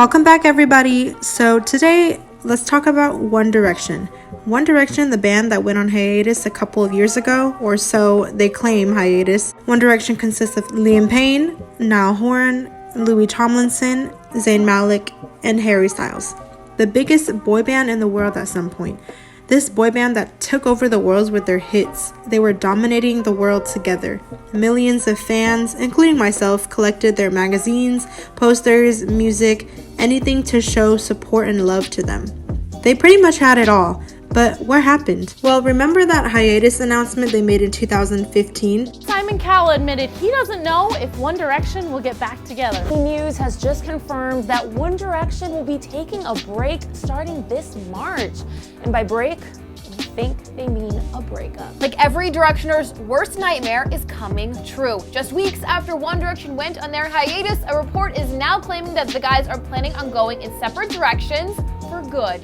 Welcome back, everybody. So today, let's talk about One Direction. One Direction, the band that went on hiatus a couple of years ago, or so they claim hiatus. One Direction consists of Payne, Niall Horan, Tomlinson, Zayn Malik, and Harry Styles. The biggest boy band in the world at some point. This boy band that took over the world with their hits. They were dominating the world together. Millions of fans, including myself, collected their magazines, posters, music, anything to show support and love to them. They pretty much had it all. But what happened? Well, remember that hiatus announcement they made in 2015? Simon Cowell admitted he doesn't know if One Direction will get back together. News has just confirmed that One Direction will be taking a break starting this March. And by break, I think they mean a breakup. Like every Directioner's worst nightmare is coming true. Just weeks after One Direction went on their hiatus, a report is now claiming that the guys are planning on going in separate directions for good.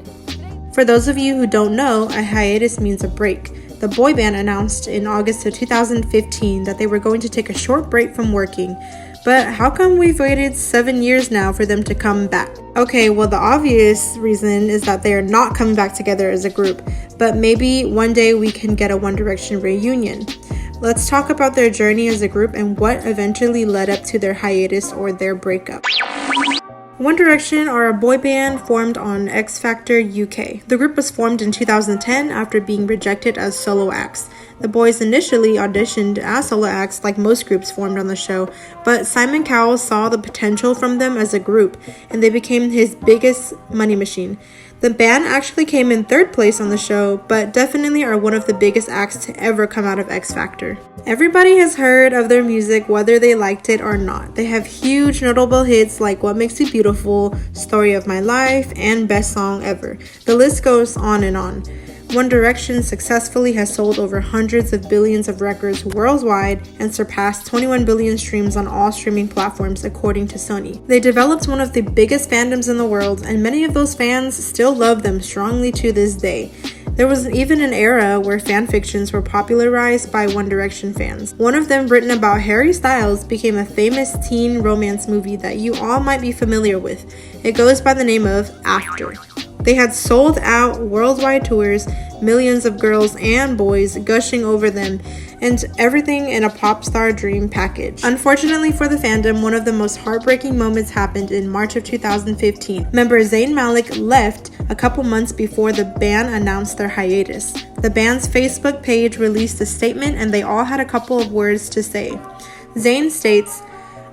For those of you who don't know, a hiatus means a break. The boy band announced in August of 2015 that they were going to take a short break from working. But how come we've waited 7 years now for them to come back? Okay, well, the obvious reason is that they are not coming back together as a group. But maybe one day we can get a One Direction reunion. Let's talk about their journey as a group and what eventually led up to their hiatus or their breakup. One Direction are a boy band formed on X Factor UK. The group was formed in 2010 after being rejected as solo acts. The boys initially auditioned as solo acts like most groups formed on the show, but Simon Cowell saw the potential from them as a group, and they became his biggest money machine. The band actually came in third place on the show, but definitely are one of the biggest acts to ever come out of X Factor. Everybody has heard of their music, whether they liked it or not. They have huge notable hits like What Makes You Beautiful, Story of My Life, and Best Song Ever. The list goes on and on. One Direction successfully has sold over hundreds of billions of records worldwide and surpassed 21 billion streams on all streaming platforms according to Sony. They developed one of the biggest fandoms in the world, and many of those fans still love them strongly to this day. There was even an era where fan fictions were popularized by One Direction fans. One of them, written about Harry Styles, became a famous teen romance movie that you all might be familiar with. It goes by the name of After. They had sold out worldwide tours, millions of girls and boys gushing over them, and everything in a pop star dream package. Unfortunately for the fandom, one of the most heartbreaking moments happened in March of 2015. Member Zayn Malik left a couple months before the band announced their hiatus. The band's Facebook page released a statement and they all had a couple of words to say. Zayn states,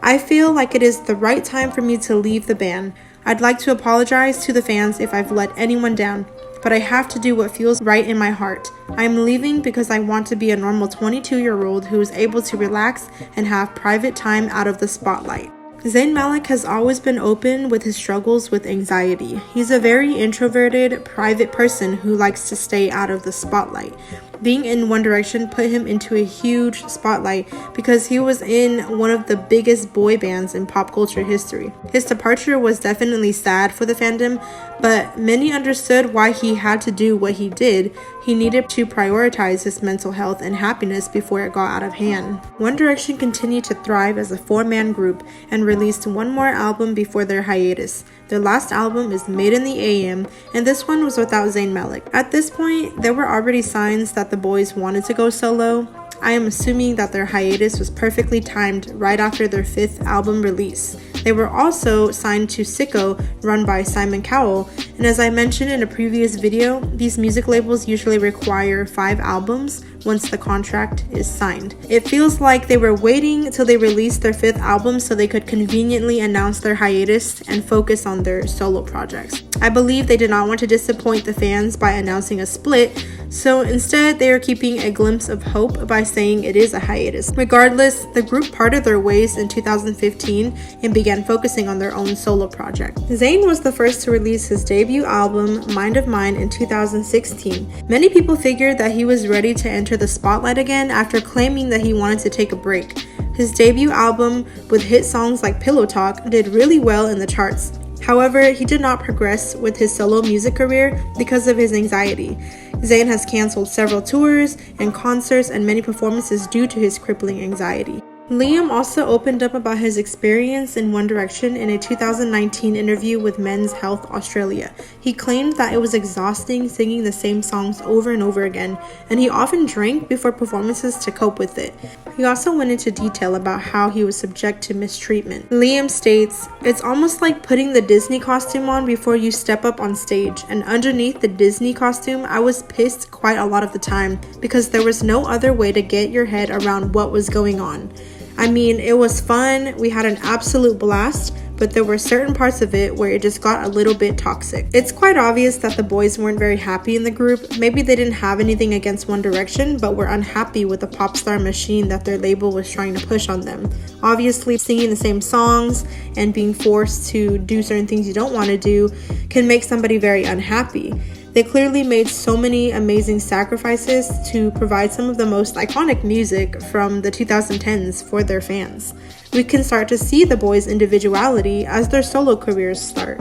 "I feel like it is the right time for me to leave the band. I'd like to apologize to the fans if I've let anyone down, but I have to do what feels right in my heart. I'm leaving because I want to be a normal 22-year-old who is able to relax and have private time out of the spotlight." Zayn Malik has always been open with his struggles with anxiety. He's a very introverted, private person who likes to stay out of the spotlight. Being in One Direction put him into a huge spotlight because he was in one of the biggest boy bands in pop culture history. His departure was definitely sad for the fandom, but many understood why he had to do what he did. He needed to prioritize his mental health and happiness before it got out of hand. One Direction continued to thrive as a four-man group and released one more album before their hiatus. Their last album is Made in the AM, and this one was without Zayn Malik. At this point, there were already signs that the boys wanted to go solo. I am assuming that their hiatus was perfectly timed right after their fifth album release. They were also signed to Sicko, run by Simon Cowell, and as I mentioned in a previous video, these music labels usually require 5 albums once the contract is signed. It feels like they were waiting till they released their 5th album so they could conveniently announce their hiatus and focus on their solo projects. I believe they did not want to disappoint the fans by announcing a split, so instead they are keeping a glimpse of hope by saying it is a hiatus. Regardless, the group parted their ways in 2015 and began focusing on their own solo project. Zayn was the first to release his debut album, Mind of Mine, in 2016. Many people figured that he was ready to enter the spotlight again after claiming that he wanted to take a break. His debut album, with hit songs like Pillow Talk, did really well in the charts. However, he did not progress with his solo music career because of his anxiety. Zayn has canceled several tours and concerts and many performances due to his crippling anxiety. Liam also opened up about his experience in One Direction in a 2019 interview with Men's Health Australia. He claimed that it was exhausting singing the same songs over and over again, and he often drank before performances to cope with it. He also went into detail about how he was subject to mistreatment. Liam states, "It's almost like putting the Disney costume on before you step up on stage, and underneath the Disney costume, I was pissed quite a lot of the time because there was no other way to get your head around what was going on. I mean, it was fun, we had an absolute blast, but there were certain parts of it where it just got a little bit toxic." It's quite obvious that the boys weren't very happy in the group. Maybe they didn't have anything against One Direction, but were unhappy with the pop star machine that their label was trying to push on them. Obviously, singing the same songs and being forced to do certain things you don't want to do can make somebody very unhappy. They clearly made so many amazing sacrifices to provide some of the most iconic music from the 2010s for their fans. We can start to see the boys' individuality as their solo careers start.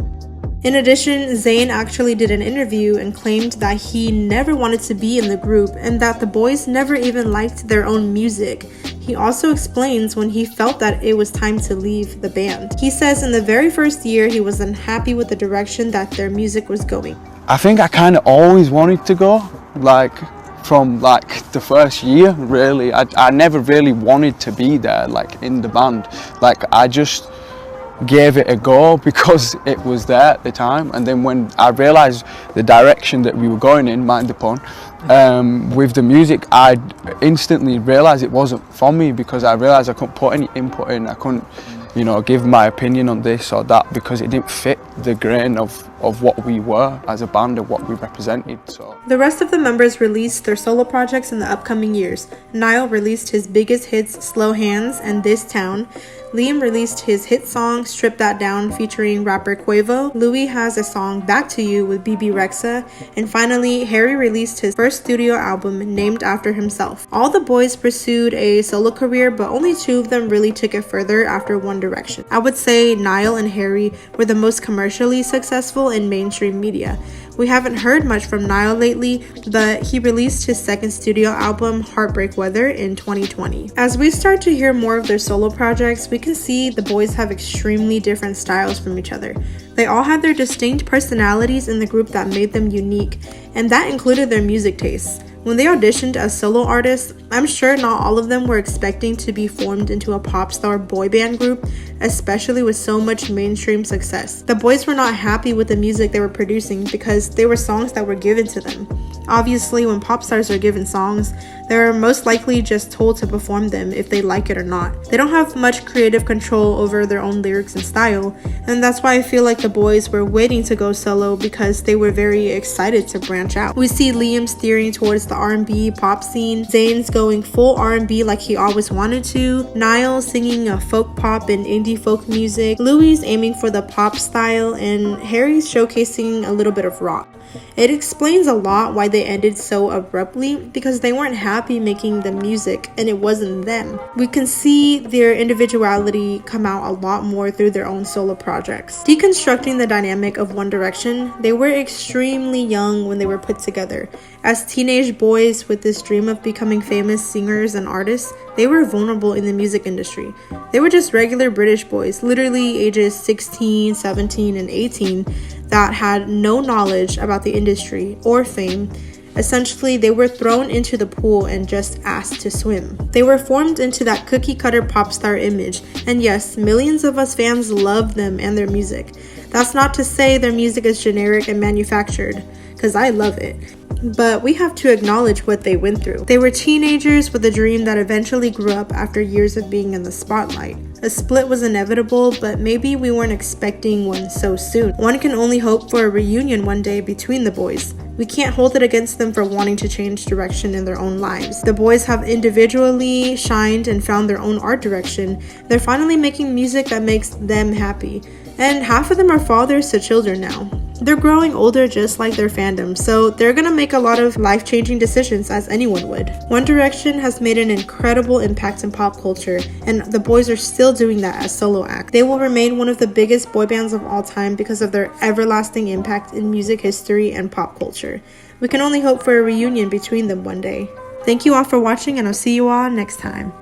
In addition, Zayn actually did an interview and claimed that he never wanted to be in the group and that the boys never even liked their own music. He also explains when he felt that it was time to leave the band. He says in the very first year he was unhappy with the direction that their music was going. I think I kind of always wanted to go, from the first year, really. I never really wanted to be there, in the band. I just gave it a go because it was there at the time. And then when I realised the direction that we were going in, mind the pun, with the music, I instantly realised it wasn't for me because I realised I couldn't put any input in. I couldn't, give my opinion on this or that because it didn't fit the grain of what we were as a band and what we represented. So the rest of the members released their solo projects in the upcoming years. Niall released his biggest hits, Slow Hands and This Town. Liam released his hit song, Strip That Down, featuring rapper Quavo. Louis has a song, Back to You, with BB Rexa. And finally, Harry released his first studio album, named after himself. All the boys pursued a solo career, but only two of them really took it further after One Direction. I would say Niall and Harry were the most commercially successful in mainstream media. We haven't heard much from Niall lately, but he released his second studio album, Heartbreak Weather, in 2020. As we start to hear more of their solo projects, we can see the boys have extremely different styles from each other. They all had their distinct personalities in the group that made them unique, and that included their music tastes. When they auditioned as solo artists, I'm sure not all of them were expecting to be formed into a pop star boy band group, especially with so much mainstream success. The boys were not happy with the music they were producing because they were songs that were given to them. Obviously, when pop stars are given songs, they're most likely just told to perform them if they like it or not. They don't have much creative control over their own lyrics and style, and that's why I feel like the boys were waiting to go solo because they were very excited to branch out. We see Liam steering towards the R&B pop scene, Zayn's going full R&B like he always wanted to, Niall singing a folk pop and indie folk music, Louis aiming for the pop style, and Harry's showcasing a little bit of rock. It explains a lot why they ended so abruptly, because they weren't happy making the music and it wasn't them. We can see their individuality come out a lot more through their own solo projects. Deconstructing the dynamic of One Direction, they were extremely young when they were put together. As teenage boys with this dream of becoming famous singers and artists, they were vulnerable in the music industry. They were just regular British boys, literally ages 16, 17, and 18, that had no knowledge about the industry or fame. Essentially, they were thrown into the pool and just asked to swim. They were formed into that cookie-cutter pop star image, and yes, millions of us fans love them and their music. That's not to say their music is generic and manufactured, because I love it. But we have to acknowledge what they went through. They were teenagers with a dream that eventually grew up after years of being in the spotlight. A split was inevitable, but maybe we weren't expecting one so soon. One can only hope for a reunion one day between the boys. We can't hold it against them for wanting to change direction in their own lives. The boys have individually shined and found their own art direction. They're finally making music that makes them happy. And half of them are fathers to children now. They're growing older just like their fandom, so they're gonna make a lot of life-changing decisions as anyone would. One Direction has made an incredible impact in pop culture, and the boys are still doing that as solo acts. They will remain one of the biggest boy bands of all time because of their everlasting impact in music history and pop culture. We can only hope for a reunion between them one day. Thank you all for watching, and I'll see you all next time.